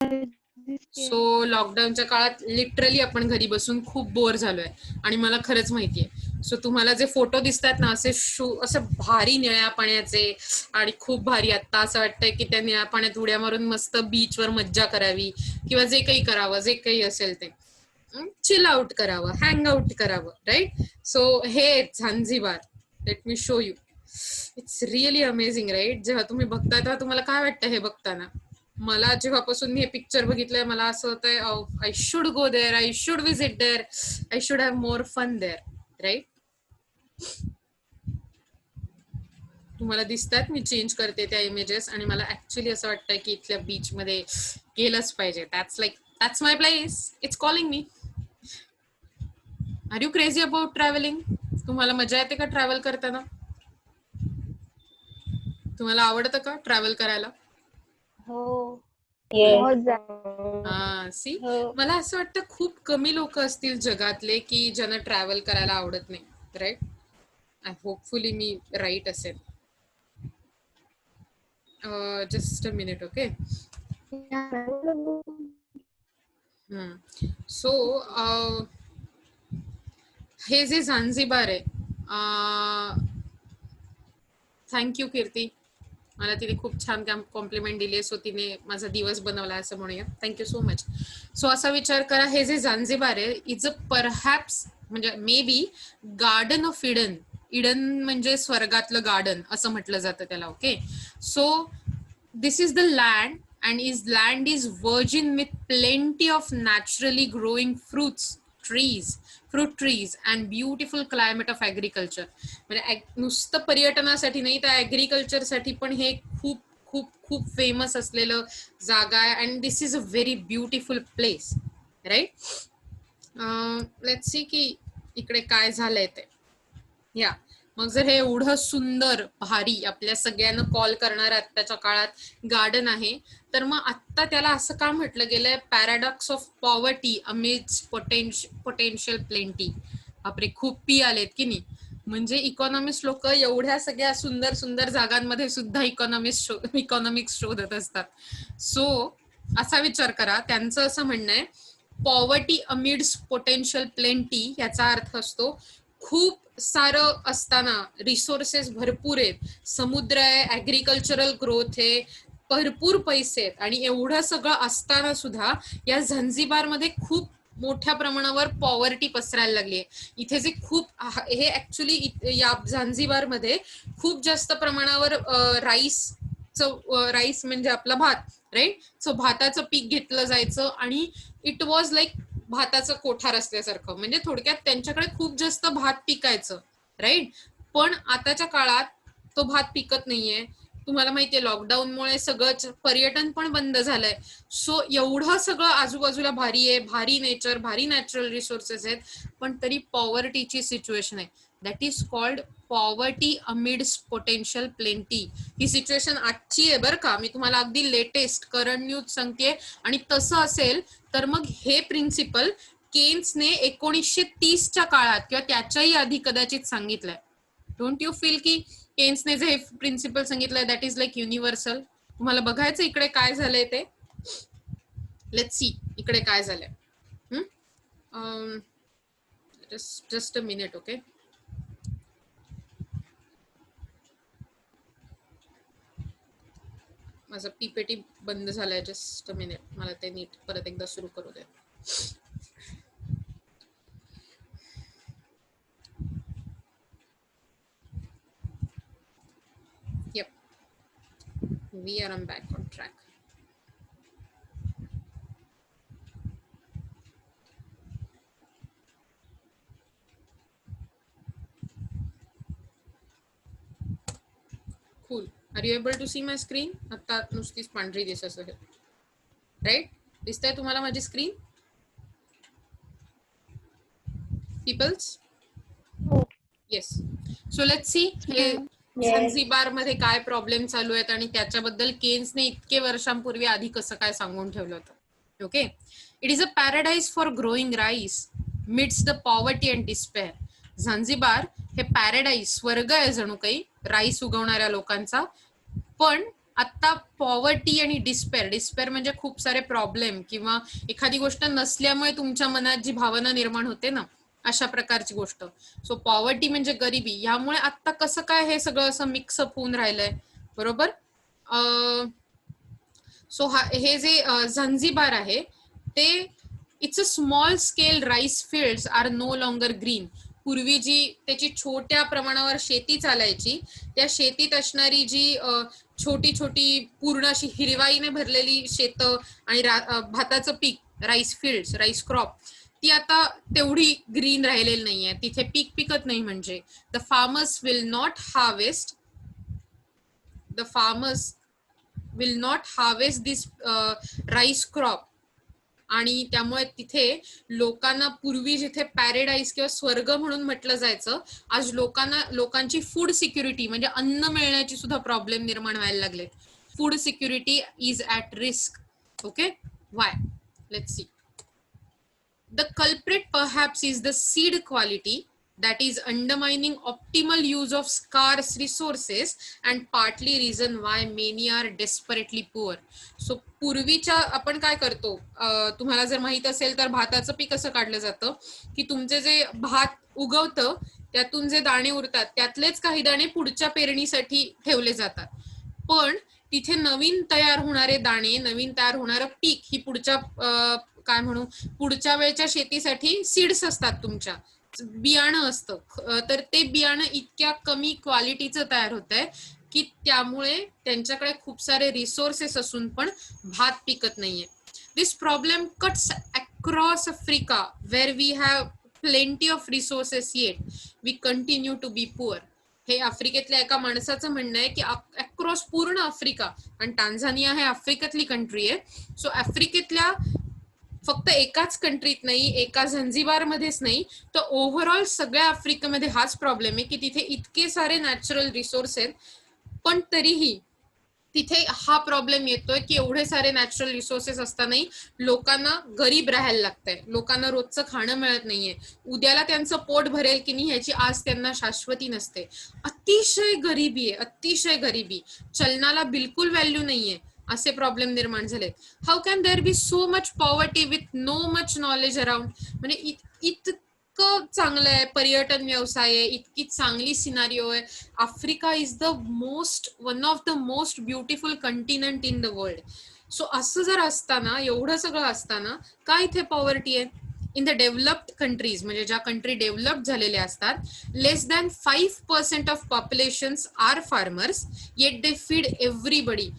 So लॉकडाऊनच्या काळात literally आपण घरी बसून खूप बोर झालोय आणि मला खरंच माहितीये. सो तुम्हाला जे फोटो दिसतात ना असे असं भारी निळ्या पाण्याचे आणि खूप भारी, आता असं वाटतंय की त्या निळ्या पाण्यात उड्या मारून मस्त बीचवर मज्जा करावी किंवा जे काही करावं, जे काही असेल ते चिल आउट करावं, हँग आउट करावं, राईट. सो हे Zanzibar, let me show you. It's really amazing, right. जेव्हा तुम्ही बघताय तेव्हा तुम्हाला काय वाटतं हे बघताना? मला जेव्हापासून हे पिक्चर बघितलंय मला असं होतंय I should go there, I should visit there, I should have more fun there, right. तुम्हाला दिसतात मी चेंज करते त्या इमेजेस आणि मला ऍक्च्युली असं वाटतंय की इथल्या बीच मध्ये गेलंच पाहिजे. That's my place, it's calling me. Are you crazy about travelling? तुम्हाला मजा येते का ट्रॅव्हल करताना? तुम्हाला आवडतं का ट्रॅव्हल करायला? हो. सी, मला असं वाटतं खूप कमी लोक असतील जगातले की ज्यांना ट्रॅव्हल करायला आवडत नाही, राईट. होपफुली मी राईट असेल. Just a minute, okay. So हे जे झांझिबार आहे, थँक्यू कीर्ती, मला तिने खूप छान कॉम्प्लिमेंट दिली, सो तिने माझा दिवस बनवला असं म्हणूया. Thank you so much. सो असा विचार करा, हे जे झांझिबार आहे इज अ परहॅप्स म्हणजे may be garden of Eden. Eden म्हणजे स्वर्गातलं गार्डन असं म्हटलं जातं त्याला, okay. So this is the land and his land is virgin with plenty of naturally growing fruit trees and beautiful climate of agriculture. म्हणजे नुसतं पर्यटनासाठी नाही तर ऍग्रिकल्चर साठी पण हे खूप खूप खूप फेमस असलेलं जागा आहे. And this is a very beautiful place, right. Let's see की इकडे काय झालंय ते. या मग जर हे एवढं सुंदर भारी आपल्या सगळ्यांना कॉल करणार आत्ताच्या काळात गार्डन आहे, तर मग आत्ता त्याला असं का म्हटलं गेलंय, paradox of poverty amidst potential plenty. बापरे, खूप पी आलेत की नाही. म्हणजे इकॉनॉमिस्ट लोक एवढ्या सगळ्या सुंदर सुंदर जागांमध्ये सुद्धा इकॉनॉमिक्स शोधत असतात. सो असा विचार करा, त्यांचं असं म्हणणं आहे पॉवर्टी अमिड्स पोटेन्शियल प्लेंटी, याचा अर्थ असतो खूप सारं असताना, रिसोर्सेस भरपूर आहेत, समुद्र आहे, ऍग्रिकल्चरल ग्रोथ आहे, भरपूर पैसे आहेत आणि एवढं सगळं असताना सुद्धा या झंझिबारमध्ये खूप मोठ्या प्रमाणावर पॉवर्टी पसरायला लागली आहे. इथे जे खूप हे ऍक्च्युली या झंझिबारमध्ये खूप जास्त प्रमाणावर राईस म्हणजे आपला भात, राईट. सो भाताचं पीक घेतलं जायचं आणि इट वॉज लाईक भाताचं कोठार असल्यासारखं. म्हणजे थोडक्यात त्यांच्याकडे खूप जास्त भात पिकायचं, राईट. पण आताच्या काळात तो भात पिकत नाहीये. तुम्हाला माहितीये लॉकडाऊनमुळे सगळंच पर्यटन पण बंद झालंय. सो एवढं सगळं आजूबाजूला भारी आहे, भारी नेचर, भारी नॅचरल रिसोर्सेस आहेत, पण तरी पॉवर्टीची सिच्युएशन आहे. That is called poverty amidst potential plenty. He situation आजची आहे बरं का, मी तुम्हाला अगदी लेटेस्ट करंट न्यूज सांगतेय. आणि तसं असेल तर मग हे प्रिन्सिपल केन्सने 1930च्या काळात किंवा त्याच्याही आधी कदाचित सांगितलंय. डोंट यू फील की केन्सने जे प्रिन्सिपल सांगितलंय दॅट इज लाईक युनिव्हर्सल. तुम्हाला बघायचं इकडे काय झालंय ते. लेट्स सी इकडे काय झालंय. Just a minute, okay. माझा पीपीटी बंद झालाय, जस्ट अ मिनिट, मला ते नीट परत एकदा सुरू करू दे. Yep, we are back on track. Cool. Are you able to see my screen? आता नुसतीच पांढरी दिसत असेल, राईट. दिसतंय तुम्हाला माझी screen peoples? Yes. So let's see हे झंझिबार मध्ये काय प्रॉब्लेम चालू आहेत आणि त्याच्याबद्दल केन्सने इतके वर्षांपूर्वी आधी कसं काय सांगून ठेवलं होतं. Okay. It is a paradise for growing rice midst the poverty and despair. Zanzibar हे पॅराडाईज, स्वर्ग आहे जणू काही राईस उगवणाऱ्या लोकांचा. पण आता पॉवर्टी आणि डिस्पेअर म्हणजे खूप सारे प्रॉब्लेम किंवा एखादी गोष्ट नसल्यामुळे तुमच्या मनात जी भावना निर्माण होते ना, अशा प्रकारची गोष्ट. सो पॉवर्टी म्हणजे गरिबी, यामुळे आता कसं काय हे सगळं असं मिक्सअप होऊन राहिलंय, बरोबर. सो हे जे झंझिबार आहे ते it's a small scale rice fields are no longer green. पूर्वी जी त्याची छोट्या प्रमाणावर शेती चालायची, त्या शेतीत असणारी जी छोटी छोटी पूर्ण अशी हिरवाईने भरलेली शेतं आणि भाताचं पीक, राईस फील्ड्स, राईस क्रॉप, ती आता तेवढी ग्रीन राहिलेली नाहीये. तिथे पीक पिकत नाही. म्हणजे the farmers will not harvest this rice crop. आणि त्यामुळे तिथे लोकांना पूर्वी जिथे पॅरेडाईज किंवा स्वर्ग म्हणून म्हटलं जायचं, आज लोकांची फूड सिक्युरिटी म्हणजे अन्न मिळण्याची सुद्धा प्रॉब्लेम निर्माण व्हायला लागले. Food security is at risk. Okay, Y? Let's see. The culprit perhaps is the seed quality that is undermining optimal use of scarce resources and partly reason why many are desperately poor. So पूर्वीच्या आपण काय करतो, तुम्हाला जर माहित असेल तर भाताचं पीक कसं काढलं जातं की तुमचे जे भात उगवतं त्यातून जे दाणे उरतात त्यातलेच काही दाणे पुढच्या पेरणीसाठी ठेवले जातात. पण तिथे नवीन तयार होणारे दाणे, नवीन तयार होणारं पीक ही पुढच्या काय म्हणू, पुढच्या वेळच्या शेतीसाठी सीड्स असतात, तुमच्या बियाणं असतं. तर ते बियाणं इतक्या कमी क्वालिटीचं तयार होत आहे की त्यामुळे त्यांच्याकडे खूप सारे रिसोर्सेस असून पण भात पिकत नाहीये. This problem cuts across Africa where we have plenty of resources yet we continue to be poor. हे आफ्रिकेतल्या एका माणसाचं म्हणणं आहे की अक्रॉस पूर्ण आफ्रिका, आणि टांझानिया हे आफ्रिकेतली कंट्री आहे. सो आफ्रिकेतल्या फक्त एकाच कंट्रीत नाही, एका झंझिबार मध्येच नाही, तर ओव्हरऑल सगळ्या आफ्रिकेमध्ये हाच प्रॉब्लेम आहे की तिथे इतके सारे नॅचरल रिसोर्स आहेत, पण तरीही तिथे हा प्रॉब्लेम येतोय की एवढे सारे नॅचरल रिसोर्सेस असतानाही लोकांना गरीब राहायला लागतंय. लोकांना रोजचं खाणं मिळत नाहीये. उद्याला त्यांचं पोट भरेल की नाही ह्याची आज त्यांना शाश्वती नसते. अतिशय गरिबी आहे, अतिशय गरिबी. चलनाला बिलकुल व्हॅल्यू नाहीये, असे प्रॉब्लेम निर्माण झालेत. How can there be so much poverty with no much knowledge around. म्हणजे इतकं चांगलं आहे, पर्यटन व्यवसाय आहे, इतकी चांगली सिनारिओ आहे. Africa is one of the most beautiful continent in the world. So असं जर असताना, एवढं सगळं असताना काय इथे पॉवर्टी आहे? इन द डेव्हलप्ड कंट्रीज, म्हणजे ज्या कंट्री डेव्हलप झालेल्या असतात, less than 5% of populations are farmers, yet they feed everybody.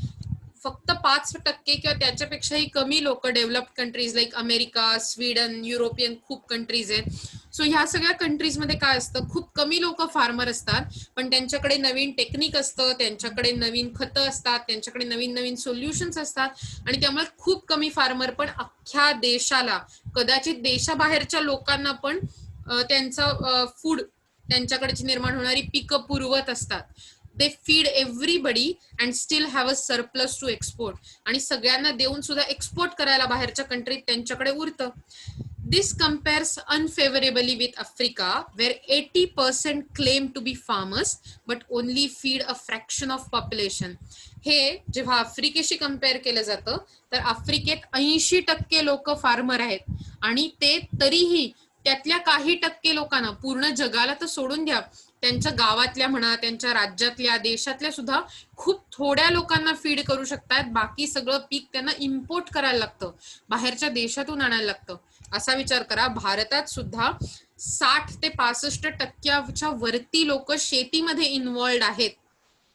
फक्त 5% किंवा त्याच्यापेक्षाही कमी लोक developed countries like America, Sweden, European खूप कंट्रीज आहेत. सो ह्या सगळ्या कंट्रीजमध्ये काय असतं, खूप कमी लोक फार्मर असतात, पण त्यांच्याकडे नवीन टेक्निक असतं, त्यांच्याकडे नवीन खतं असतात, त्यांच्याकडे नवीन नवीन सोल्युशन्स असतात, आणि त्यामुळे खूप कमी फार्मर पण अख्ख्या देशाला, कदाचित देशाबाहेरच्या लोकांना पण त्यांचं फूड, त्यांच्याकडची निर्माण होणारी पिकं पुरवत असतात. They feed everybody and still have a surplus to export. आणि सगळ्यांना देऊन सुद्धा एक्सपोर्ट करायला बाहेरच्या कंट्रीत त्यांच्याकडे उरतं. This compares unfavourably with Africa where 80% claim to be farmers but only feed a fraction of population. हे जेव्हा आफ्रिकेशी कम्पेअर केलं जातं तर आफ्रिकेत 80% लोक फार्मर आहेत, आणि ते तरीही त्यातल्या काही टक्के लोकांना, पूर्ण जगाला तर सोडून द्या, त्यांच्या गावातल्या म्हणा, त्यांच्या राज्यातल्या, देशातल्या सुद्धा खूप थोड्या लोकांना फीड करू शकतात. बाकी सगळं पीक त्यांना इम्पोर्ट करायला लागतं, बाहेरच्या देशातून आणायला लागतं. असा विचार करा, भारतात सुद्धा 60 ते 65% वरती लोक शेतीमध्ये इन्व्हॉल्ड आहेत,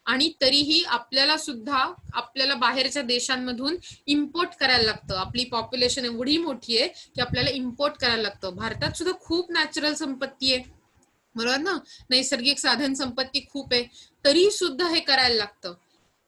आणि तरीही आपल्याला बाहेरच्या देशांमधून इम्पोर्ट करायला लागतं. आपली पॉप्युलेशन एवढी मोठी आहे की आपल्याला इम्पोर्ट करायला लागतं. भारतात सुद्धा खूप नॅचरल संपत्ती आहे, बरोबर ना, नैसर्गिक साधन संपत्ती खूप आहे, तरी सुद्धा हे करायला लागतं.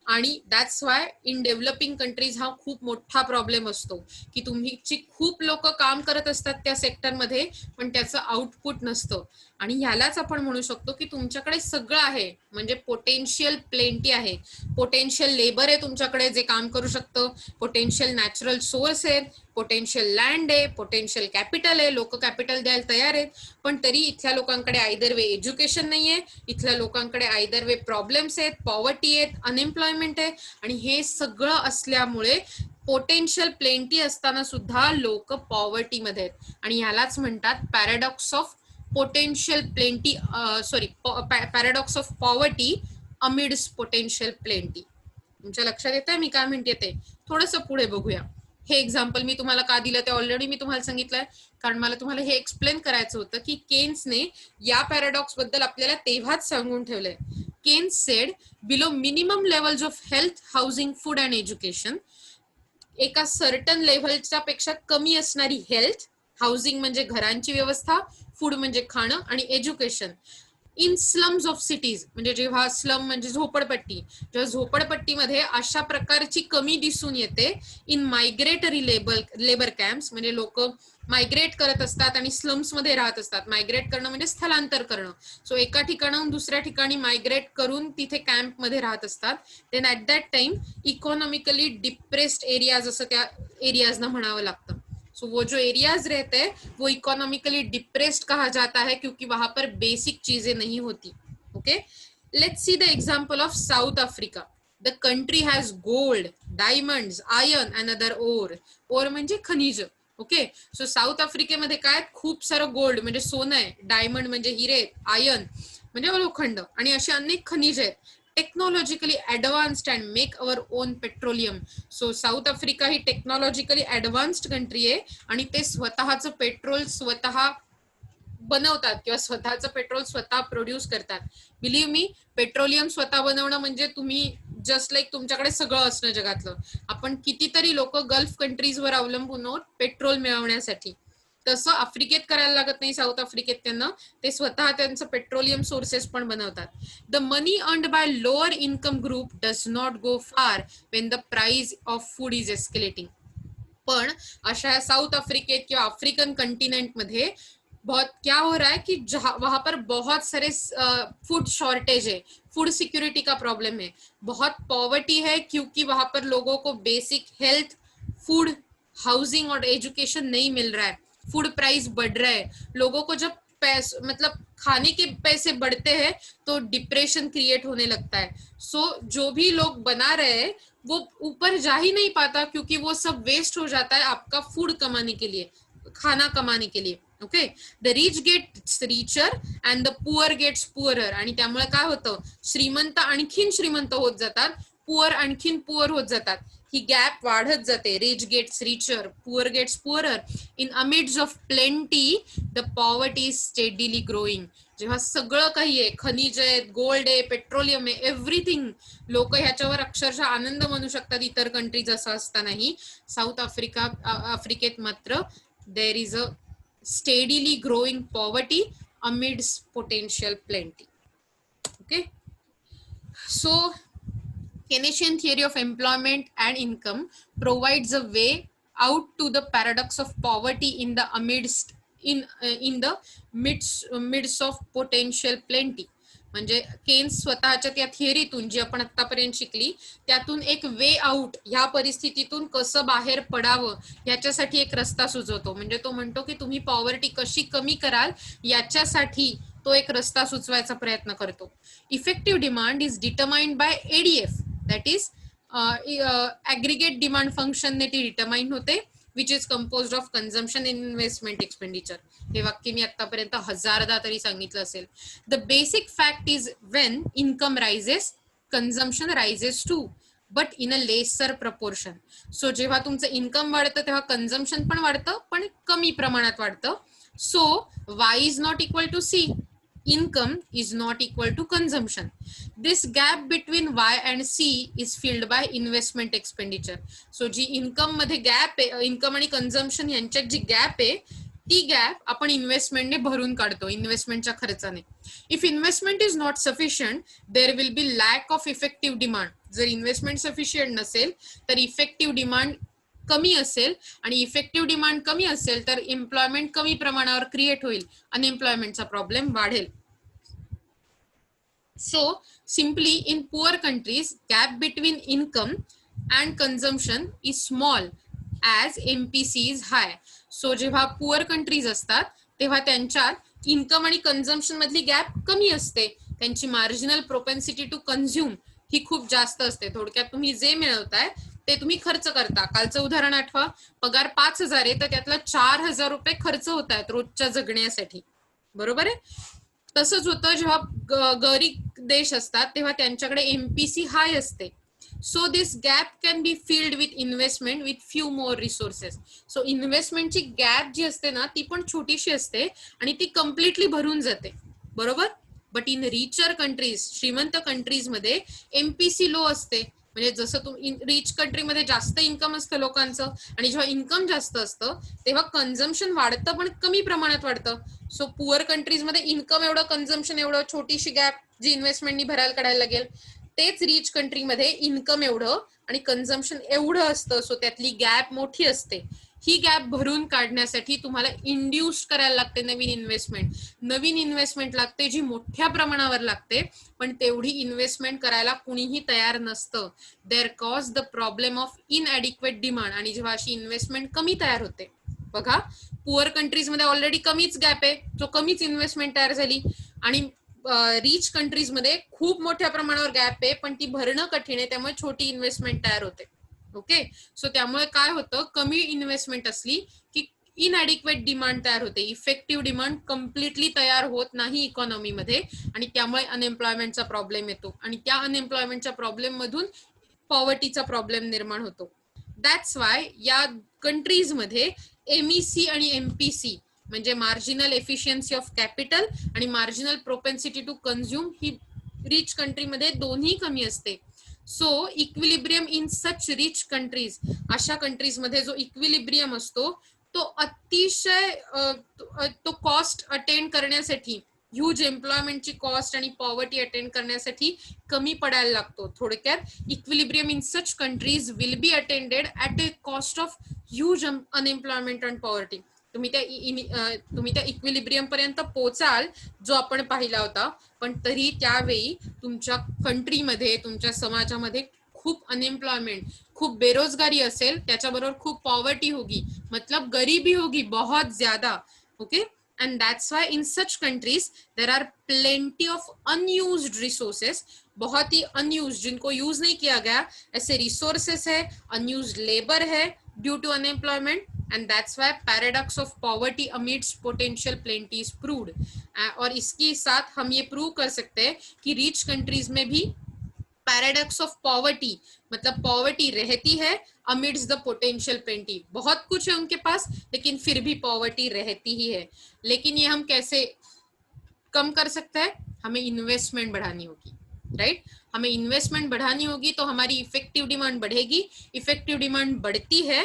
आणि that's why in developing countries हा खूप मोठा प्रॉब्लेम असतो की तुम्हीची खूप लोक काम करत असतात त्या सेक्टरमध्ये, पण त्याचं आउटपुट नसतं. आणि ह्यालाच आपण म्हणू शकतो की तुमच्याकडे सगळं आहे, म्हणजे पोटेन्शियल प्लेंटी आहे, पोटेन्शियल लेबर आहे तुमच्याकडे जे काम करू शकतं, पोटेन्शियल नॅचरल सोर्स आहेत, पोटेन्शियल लँड आहे, पोटेन्शियल कॅपिटल आहे, लोक कॅपिटल द्यायला तयार आहेत, पण तरी इथल्या लोकांकडे आयदर वे एज्युकेशन नाहीये, इथल्या लोकांकडे आयदर वे प्रॉब्लेम्स आहेत, पॉवर्टी आहेत, अनएम्प्लॉयमेंट आहे, आणि हे सगळं असल्यामुळे पोटेन्शियल प्लेंटी असताना सुद्धा लोक पॉवर्टी मध्ये आहेत, आणि ह्यालाच म्हणतात paradox of potential plenty, paradox of poverty amidst potential plenty. तुमच्या लक्षात येत आहे मी काय म्हणते ते? थोडंसं पुढे बघूया. हे एक्झाम्पल मी तुम्हाला का दिलं ते ऑलरेडी मी तुम्हाला सांगितलंय, कारण मला तुम्हाला हे एक्सप्लेन करायचं होतं की केन्सने या पॅराडॉक्स बद्दल आपल्याला तेव्हाच सांगून ठेवलंय. Keynes said below minimum levels of health, housing, food and education, एका सर्टन लेव्हलच्या पेक्षा कमी असणारी हेल्थ, हाऊसिंग म्हणजे घरांची व्यवस्था, फूड म्हणजे खाणं, आणि education in slums of cities, म्हणजे जेव्हा स्लम म्हणजे झोपडपट्टी, जेव्हा झोपडपट्टीमध्ये अशा प्रकारची कमी दिसून येते इन मायग्रेटरी लेबर कॅम्प्स, म्हणजे लोक मायग्रेट करत असतात आणि स्लम्स मध्ये राहत असतात. मायग्रेट करणं म्हणजे स्थलांतर करणं. सो एका ठिकाणाहून दुसऱ्या ठिकाणी मायग्रेट करून तिथे कॅम्प मध्ये राहत असतात. Then at that time economically depressed areas असं त्या एरियाजना म्हणावं लागतं. सो वो जो एरियाज रहते हैं वो इकोनॉमिकली डिप्रेस्ड कहा जाता है, क्योंकि वहां पर बेसिक चीजें नहीं होती. Okay, let's see the example of South Africa. The country has gold, diamonds, iron and other ore. Ore म्हणजे खनिज. ओके, सो साऊथ आफ्रिकेमध्ये काय खूप सारं गोल्ड म्हणजे सोनं आहे, डायमंड म्हणजे हिरे, आयर्न म्हणजे लोखंड, आणि असे अनेक खनिज आहेत. Technologically advanced and make our own petroleum. So south Africa he technologically advanced country आहे, आणि ते स्वतःचं पेट्रोल स्वतः बनवतात किंवा स्वतःचं पेट्रोल स्वतः प्रोड्यूस करतात. बिलीव्ह मी, पेट्रोलियम स्वतः बनवणं म्हणजे तुम्ही जस्ट लाईक तुमच्याकडे सगळं असणं जगातलं. आपण कितीतरी लोक गल्फ कंट्रीजवर अवलंबून आहोत पेट्रोल मिळवण्यासाठी. तसं आफ्रिकेत करायला लागत नाही. साऊथ आफ्रिकेत त्यांना ते स्वतः त्यांचं पेट्रोलियम सोर्सेस पण बनवतात. The money earned by lower income group does not go far when the price of food is escalating. पण अशा साऊथ आफ्रिकेत किंवा आफ्रिकन कंटिनेंट मध्ये बहुत क्या हो रहा है कि वहां पर बहुत सारे फूड शॉर्टेज है, फूड सिक्योरिटी का प्रॉब्लम है, बहुत पॉवर्टी है, क्योंकि वहां पर लोगों को बेसिक हेल्थ, फूड, हाउसिंग और एजुकेशन नहीं मिल रहा है. फूड प्राइस बढ़ रहा है. लोगों को जब मतलब खाने के पैसे बढ़ते हैं तो डिप्रेशन क्रिएट होने लगता है. सो जो भी लोग बना रहे हैं वो ऊपर जा ही नहीं पाता, क्योंकि वो सब वेस्ट हो जाता है आपका फूड कमाने के लिए, खाना कमाने के लिए. Okay, the rich gets richer and the poor gets poorer. आणि त्यामुळे काय होतं, श्रीमंत आणखीन श्रीमंत होत जातात, पुअर आणखीन पुअर होत जातात. ही गॅप वाढत जाते. Rich gets richer, poor gets poorer. In amidst of plenty the poverty is steadily growing. जेव्हा सगळं काही आहे, खनिज आहेत, गोल्ड आहे, पेट्रोलियम आहे, एव्हरीथिंग, लोक ह्याच्यावर अक्षरशः आनंद मानू शकतात इतर कंट्रीज असं असतानाही साऊथ आफ्रिकेत मात्र there is a steadily growing poverty amidst potential plenty. Okay, so Keynesian theory of employment and income provides a way out to the paradox of poverty in the midst of potential plenty. म्हणजे Keynes स्वतःच्या त्या थिअरीतून जी आपण आतापर्यंत शिकली त्यातून एक way out, ह्या परिस्थितीतून कसं बाहेर पडावं याच्यासाठी एक रस्ता सुचवतो. म्हणजे तो म्हणतो की तुम्ही पॉवर्टी कशी कमी कराल याच्यासाठी तो एक रस्ता सुचवायचा प्रयत्न करतो. Effective demand is determined by ADF, that is aggregate demand फंक्शनने ती डिटरमाइन होते, which is composed of consumption in investment expenditure. हे वाक्य मी आतापर्यंत हजारदा तरी सांगितलं असेल. The basic fact is when income rises consumption rises too, but in a lesser proportion. So जेव्हा तुमचं इन्कम वाढतं तेव्हा कन्झम्पशन पण वाढतं, पण कमी प्रमाणात वाढतं. So Y is not equal to C, income is not equal to consumption. This gap between Y and C is filled by investment expenditure. So जी income मध्ये gap आहे, income आणि consumption यांच्यात जी gap आहे ती गॅप आपण इन्व्हेस्टमेंटने भरून काढतो, इन्व्हेस्टमेंटच्या खर्चाने. If investment is not sufficient there will be lack of effective demand. जर इन्व्हेस्टमेंट सफिशियंट नसेल तर इफेक्टिव्ह डिमांड कमी असेल, आणि इफेक्टिव्ह डिमांड कमी असेल तर एम्प्लॉयमेंट कमी प्रमाणावर क्रिएट होईल, अनएम्प्लॉयमेंटचा प्रॉब्लेम वाढेल. So simply in poor countries gap between income and consumption is small. As MPC is hi. So जेव्हा पुअर कंट्रीज असतात तेव्हा त्यांच्यात इन्कम आणि कन्झम्पशन मधली गॅप कमी असते. त्यांची मार्जिनल प्रोपेन्सिटी टू कन्झ्युम ही खूप जास्त असते. थोडक्यात तुम्ही जे मिळवताय ते तुम्ही खर्च करता. कालचं उदाहरण आठवा, पगार 5,000 आहे तर त्यातला 4,000 रुपये खर्च होत आहेत रोजच्या जगण्यासाठी. बरोबर आहे. तसंच होतं जेव्हा गरीब देश असतात तेव्हा त्यांच्याकडे MPC हाय असते. So this gap can be filled with investment with few more resources. So इन्व्हेस्टमेंटची गॅप जी असते ना ती पण छोटीशी असते आणि ती कम्प्लिटली भरून जाते. बरोबर. बट इन रिचर कंट्रीज, श्रीमंत कंट्रीज मध्ये MPC लो असते. म्हणजे जसं तुम्ही रिच कंट्रीमध्ये जास्त इन्कम असतं लोकांचं आणि जेव्हा इन्कम जास्त असतं तेव्हा कन्झम्पशन वाढतं पण कमी प्रमाणात वाढतं. सो पुअर कंट्रीजमध्ये इन्कम एवढं, कन्झम्पशन एवढं, छोटीशी गॅप जी इन्व्हेस्टमेंटनी भरायला काढायला लागेल. तेच रिच कंट्रीमध्ये इन्कम एवढं आणि कन्झम्पशन एवढं असतं. सो त्यातली गॅप मोठी असते. ही गॅप भरून काढण्यासाठी तुम्हाला इंड्यूस करायला लागते नवीन इन्व्हेस्टमेंट. नवीन इन्व्हेस्टमेंट लागते जी मोठ्या प्रमाणावर लागते, पण तेवढी इन्व्हेस्टमेंट करायला कुणीही तयार नसतं. There cause the problem of inadequate demand. आणि जेव्हा अशी इन्व्हेस्टमेंट कमी तयार होते, बघा पुअर कंट्रीजमध्ये ऑलरेडी कमीच गॅप आहे, जो कमीच इन्व्हेस्टमेंट तयार झाली. आणि रिच कंट्रीजमध्ये खूप मोठ्या प्रमाणावर गॅप आहे पण ती भरणं कठीण आहे, त्यामुळे छोटी इन्व्हेस्टमेंट तयार होते. ओके. सो त्यामुळे काय होतं, कमी इन्व्हेस्टमेंट असली की इनएडिक्वेट डिमांड तयार होते. इफेक्टिव्ह डिमांड कम्प्लिटली तयार होत नाही इकॉनॉमीमध्ये आणि त्यामुळे अनएम्प्लॉयमेंटचा प्रॉब्लेम येतो आणि त्या अनएम्प्लॉयमेंटच्या प्रॉब्लेम मधून पॉवर्टीचा प्रॉब्लेम निर्माण होतो. दॅट्स वाय या कंट्रीजमध्ये MEC आणि MPC म्हणजे मार्जिनल एफिशियन्सी ऑफ कॅपिटल आणि मार्जिनल प्रोपेन्सिटी टू कन्झ्युम ही रिच कंट्रीमध्ये दोन्ही कमी असते. So equilibrium in such rich countries, अशा कंट्रीजमध्ये जो इक्विलिब्रियम असतो तो अतिशय तो कॉस्ट अटेंड करण्यासाठी, ह्यूज एम्प्लॉयमेंटची कॉस्ट आणि पॉवर्टी अटेंड करण्यासाठी कमी पडायला लागतो. थोडक्यात equilibrium in such countries will be attended at a cost of huge unemployment and poverty. तुम्ही त्या इक्विलिब्रियम पर्यंत पोचाल जो आपण पाहिला होता, पण तरी त्यावेळी तुमच्या कंट्रीमध्ये, तुमच्या समाजामध्ये खूप अनएम्प्लॉयमेंट, खूप बेरोजगारी असेल, त्याच्याबरोबर खूप पॉवर्टी होगी, मतलब गरीबी होगी बहुत ज्यादा. Okay. And that's why in such countries there are plenty of unused resources. बहुत ही unused, जिनको यूज नहीं किया गया ऐसे resources है, unused labor है due to unemployment, and that's why paradox of poverty amidst potential plenty is proved. और इसके साथ हम ये प्रूव कर सकते हैं कि रिच कंट्रीज में भी पैराडॉक्स ऑफ पॉवर्टी, मतलब पॉवर्टी रहती है अमिड्स द पोटेंशियल प्लेंटी. बहुत कुछ है उनके पास लेकिन फिर भी पॉवर्टी रहती ही है. लेकिन ये हम कैसे कम कर सकते हैं? हमें इन्वेस्टमेंट बढ़ानी होगी. राइट. हमें इन्वेस्टमेंट बढ़ानी होगी तो हमारी इफेक्टिव डिमांड बढ़ेगी. इफेक्टिव डिमांड बढ़ती है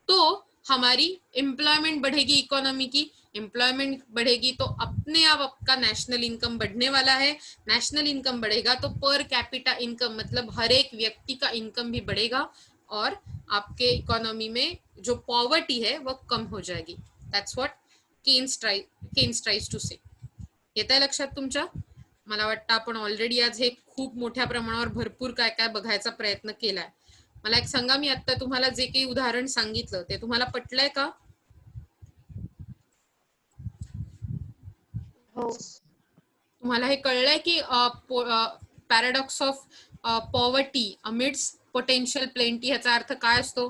तो हमारी एम्प्लॉयमेंट बढ़ेगी इकोनॉमी की. एम्प्लॉयमेंट बढ़ेगी तो अपने आप आपका नेशनल इनकम बढ़ने वाला है. नेशनल इनकम बढ़ेगा तो पर कैपिटा इनकम, मतलब हर एक व्यक्ति का इनकम भी बढ़ेगा और आपके इकोनॉमी में जो पॉवर्टी है वो कम हो जाएगी. That's what Keynes tries to say. येत आहे लक्षात तुमच्या? मला वाटतं आपण ऑलरेडी आज हे खूप मोठ्या प्रमाणावर भरपूर काय काय बघायचा प्रयत्न केलाय. मला एक सांगा, मी आता तुम्हाला जे काही उदाहरण सांगितलं ते तुम्हाला पटलंय का? हो. तुम्हाला हे कळलंय की paradox of poverty amidst potential plenty ह्याचा अर्थ काय असतो?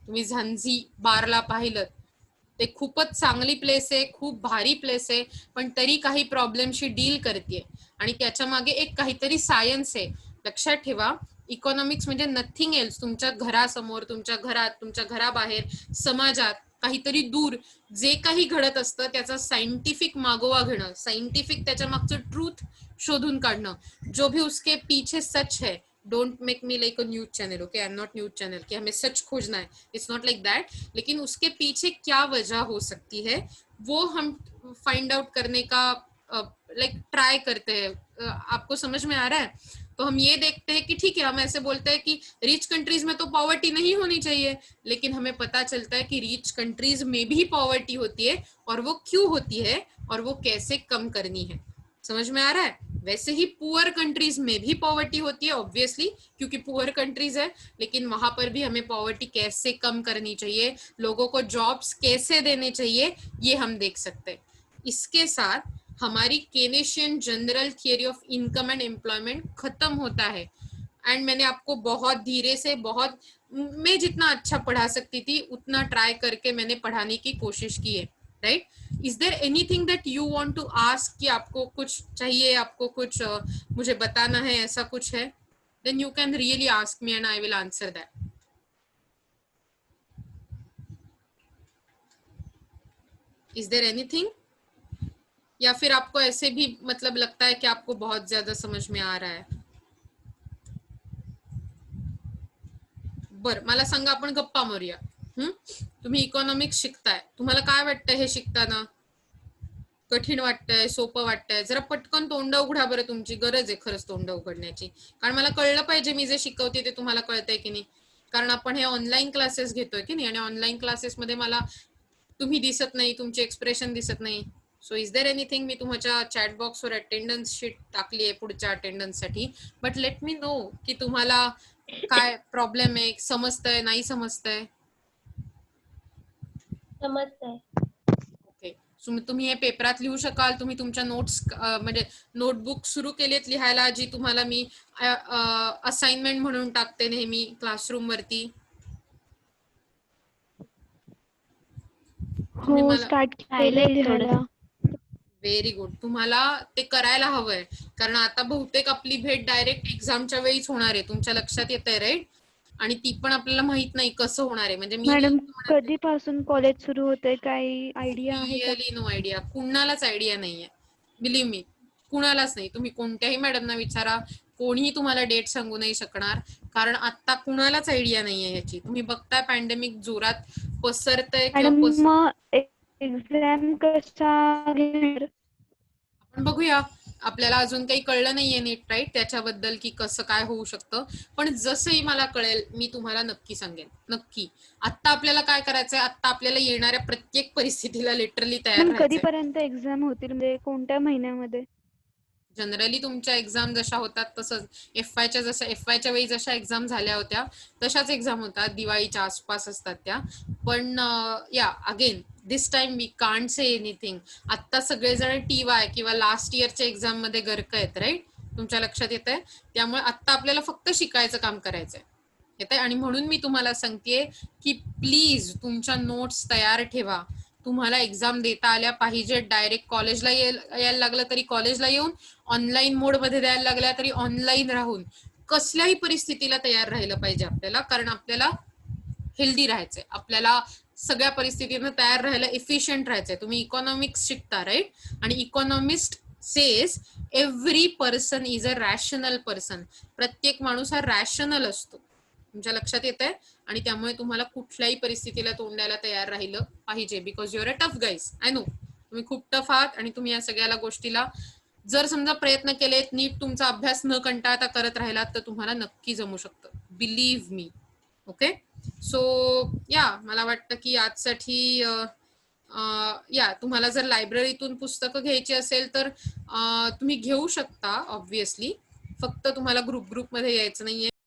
तुम्ही झांझिबारला पाहिलं, ते खूपच चांगली प्लेस आहे, खूप भारी प्लेस आहे, पण तरी काही प्रॉब्लेमशी डील करते आणि त्याच्या मागे एक काहीतरी सायन्स आहे. लक्षात ठेवा, इकॉनॉमिक्स म्हणजे नथिंग एल्स. तुमच्या घरासमोर, तुमच्या घरात, तुमच्या घराबाहेर, समाजात काहीतरी दूर जे काही घडत असतं त्याचा सायंटिफिक मागोवा घेणं, सायंटिफिक त्याच्या मागचं ट्रूथ शोधून काढणं. जो भी उसके पीछे सच है, don't make me like a news channel. Okay, I am not news channel कि हमें सच खोजना है, इट्स नॉट लाइक दैट. लेकिन उसके पीछे क्या वजह हो सकती है वो हम फाइंड आउट करने का लाइक ट्राई करते हैं. आपको समझ में आ रहा है? तो हम ये देखते हैं कि ठीक है, हम ऐसे बोलते हैं कि रिच कंट्रीज में तो पॉवर्टी नहीं होनी चाहिए, लेकिन हमें पता चलता है कि रिच कंट्रीज में भी पॉवर्टी होती है और वो क्यों होती है और वो कैसे कम करनी है. समझ में आ रहा है? वैसे ही पुअर कंट्रीज में भी पॉवर्टी होती है ऑब्वियसली, क्योंकि पुअर कंट्रीज है, लेकिन वहां पर भी हमें पॉवर्टी कैसे कम करनी चाहिए, लोगों को जॉब्स कैसे देने चाहिए, ये हम देख सकते हैं। इसके साथ हमारी Keynesian general theory of income and employment खत्म होता है। एंड मैंने आपको बहुत धीरे से, बहुत मैं जितना अच्छा पढ़ा सकती थी उतना ट्राई करके मैंने पढ़ाने की कोशिश की है, right? Is there anything that you want to ask, कि आपको कुछ चाहिए, आपको कुछ मुझे बताना है, ऐसा कुछ है? Then you can really ask me and I will answer that. Is there anything, या फिर आपको ऐसे भी मतलब लगता है कि आपको बहुत ज्यादा समझ में आ रहा है? बर, मला सांगा, आपण गप्पा मारूया. तुम्ही इकॉनॉमिक्स शिकताय, तुम्हाला काय वाटतं हे शिकताना? कठीण वाटतंय, सोपं वाटतंय? जरा पटकन तोंड उघडा बरं, तुमची गरज आहे खरंच तोंड उघडण्याची, कारण मला कळलं पाहिजे मी जे शिकवते ते तुम्हाला कळतंय की नाही. कारण आपण हे ऑनलाईन क्लासेस घेतोय की नाही, आणि ऑनलाईन क्लासेसमध्ये मला तुम्ही दिसत नाही, तुमचे एक्सप्रेशन दिसत नाही. सो इज देयर एनिथिंग, मी तुमच्या चॅट बॉक्सवर अटेंडन्स शीट टाकली आहे पुढच्या अटेंडन्ससाठी, बट लेट मी नो की तुम्हाला काय प्रॉब्लेम आहे, समजतंय नाही समजतंय? समजतंय. ओके, तुम्ही हे पेपरात लिहू शकाल? तुम्ही तुमच्या नोट्स म्हणजे नोटबुक सुरू केलेत लिहायला, जी तुम्हाला मी असाइनमेंट म्हणून टाकते नेहमी क्लासरूम वरती? तुम्ही हो, मला स्टार्ट केलंय राहिलंय लिहायला. व्हेरी गुड, तुम्हाला ते करायला हवंय, कारण आता बहुतेक आपली भेट डायरेक्ट एक्झामच्या वेळीच होणार आहे. तुमच्या लक्षात येतंय, राईट? आणि ती पण आपल्याला माहित नाही कसं होणार आहे. म्हणजे मी मॅडम, कधीपासून कॉलेज सुरू होतंय, काही आयडिया आहे का? रिअली नो आयडिया, कुणालाच आयडिया नाहीये, बिलीव्ह मी, कुणालाच नाही. तुम्ही कोणत्याही मॅडमना विचारा, कोणीही तुम्हाला डेट सांगू नाही शकणार, कारण आता कुणालाच आयडिया नाहीये याची. तुम्ही बघताय पॅन्डेमिक जोरात पसरतंय मॅडम, किंवा मग एक्झाम कसा घेणार? आपण बघूया. आपल्याला अजून काही कळलं नाहीये नीट, राईट, त्याच्याबद्दल की कसं काय होऊ शकतं. पण जसंही मला कळेल मी तुम्हाला नक्की सांगेन, नक्की. आता आपल्याला काय करायचंय, आता आपल्याला येणाऱ्या प्रत्येक परिस्थितीला लिटरली तयार मॅडम, राहायचंय. कधीपर्यंत एक्झाम होतील, म्हणजे कोणत्या महिन्यामध्ये? जनरली तुमच्या एक्झाम जशा होतात तसंच एफ वायच्या वेळी जशा एक्झाम झाल्या होत्या तशाच एक्झाम होतात, दिवाळीच्या आसपास असतात त्या. पण या again this time we can't say anything. आता सगळेजण TY किंवा लास्ट इयरच्या एक्झाम मध्ये गर्क आहेत, राईट? तुमच्या लक्षात येत आहे? त्यामुळे आता आपल्याला फक्त शिकायचं काम करायचंय, येत आहे? आणि म्हणून मी तुम्हाला सांगतेय की प्लीज तुमच्या नोट्स तयार ठेवा. तुम्हाला एक्झाम देता आल्या पाहिजे. डायरेक्ट कॉलेजला यायला लागलं तरी कॉलेजला येऊन, ऑनलाईन मोड मध्ये द्यायला लागल्या तरी ऑनलाईन राहून, कसल्याही परिस्थितीला तयार राहिलं पाहिजे आपल्याला, कारण आपल्याला हेल्दी राहायचंय, आपल्याला सगळ्या परिस्थितीनं तयार राहायला, इफिशियंट राहायचंय. तुम्ही इकॉनॉमिक्स शिकता, राईट? आणि economist says every person is a rational person. प्रत्येक माणूस हा रॅशनल असतो. तुमच्या लक्षात येत आहे? आणि त्यामुळे तुम्हाला कुठल्याही परिस्थितीला तोंड द्यायला तयार राहिलं पाहिजे, because your a tough guys. I know तुम्ही खूप टफ आहात, आणि तुम्ही या सगळ्या गोष्टीला जर समजा प्रयत्न केलेत, नीट तुमचा अभ्यास न कंटाळता करत राहिलात, तर तुम्हाला नक्की जमू शकतं, बिलीव्ह मी. ओके, सो या मला वाटतं की आजसाठी या तुम्हाला जर लायब्ररीतून पुस्तकं घ्यायची असेल तर तुम्ही घेऊ शकता ऑब्व्हियसली. फक्त तुम्हाला ग्रुपमध्ये यायचं नाहीये.